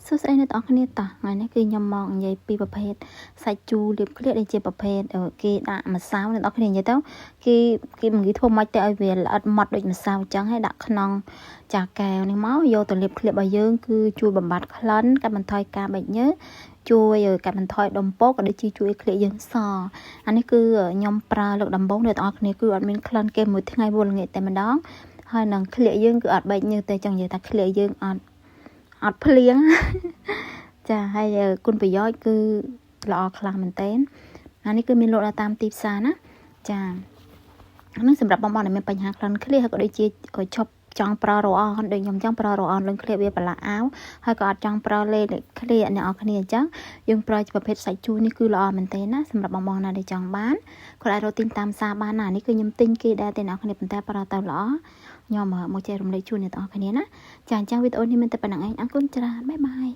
សួស្តីអ្នកទាំងអស់គ្នាតោះថ្ងៃនេះគឺខ្ញុំមកនិយាយពីប្រភេទសាច់ជូរលាបឃ្លាដែលជាប្រភេទគេដាក់ម្សៅអ្នកទាំងអស់គ្នានិយាយទៅគេមិនគេធ្វើម៉េចទៅឲ្យវាល្អិតម៉ត់ដូចម្សៅអញ្ចឹងហើយដាក់ក្នុងចាកែវនេះមកយកទៅលាបឃ្លារបស់យើងគឺជួយបំបត្តិក្លិនកាត់បន្ថយការបែកញើសជួយកាត់បន្ថយដុំពោកក៏ដូចជាជួយឲ្យឃ្លាយើងសអានេះគឺខ្ញុំប្រើលើកដំបូងអ្នកទាំងអស់គ្នាគឺអត់មានក្លិនគេមួយថ្ងៃវល់ល្ងាចតែម្ដងហើយនឹងឃ្លាយើងគឺអត់បែកញើសទេចឹងនិយាយថាឃ្លាយើងអត់ភ្លៀងចាហើយគុណប្រយោជន៍គឺល្អខ្លាំងមែនតើអានេះគឺមានលក់តាមទីផ្សារណាចានេះសម្រាប់បងប្អូនដែលមានបញ្ហាក្លិនឃ្លាហើយក៏ដូចជាឈប់ចង់ប្រើរ៉ូអនដូចខ្ញុំចង់ប្រើរ៉ូអនលឹងឃ្លាវាប្រឡាក់អាវហើយក៏អត់ចង់ប្រើលេឃ្លាអ្នកនរគ្នាអញ្ចឹងយើងប្រើប្រភេទសាច់ជូរនេះគឺល្អមែនតើណាសម្រាប់បងប្អូនណាដែលចង់បានគាត់អាចរកទិញតាមផ្សារបានណានេះគឺខ្ញុំទិញគេដែរតែអ្នកនរគ្នាប៉ុន្តែប្រើទៅល្អខ្ញុំមកចែករំលែកជូនអ្នកនរគ្នាណាចាអញ្ចឹងវីដេអូនេះមានតែប៉ុណ្្នឹងឯងអរគុណច្រើនបាយបាយ